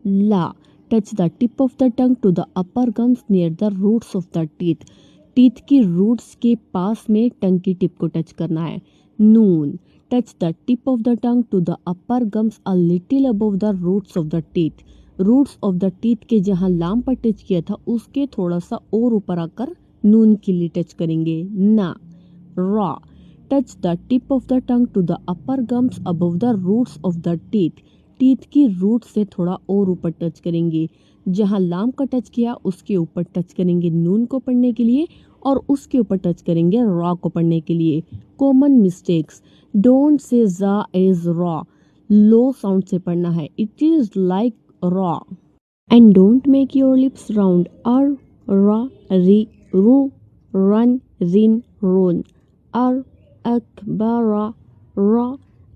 La. Touch the tip of the tongue to the upper gums near the roots of the teeth. Teeth की roots के पास में टंग की tip को touch करना है. नून. Touch the tip of the tongue to the upper gums a little above the roots of the teeth. Roots of the teeth के जहां लाम पर टच किया था उसके थोड़ा सा और ऊपर आकर नून के लिए टच करेंगे. ना. Raw. Touch the tip of the tongue to the upper gums above the roots of the teeth. Teeth की रूट से थोड़ा और ऊपर टच करेंगे. जहां लाम का टच किया उसके ऊपर टच करेंगे नून को पढ़ने के लिए और उसके ऊपर टच करेंगे रॉ को पढ़ने के लिए. Common mistakes. डोंट से जा इज रॉ. लो साउंड से पढ़ना है. It is like raw. And don't make your lips round. अर, रॉ, री, रू, रन, रिन, रोन. अर, अकबर, रॉ,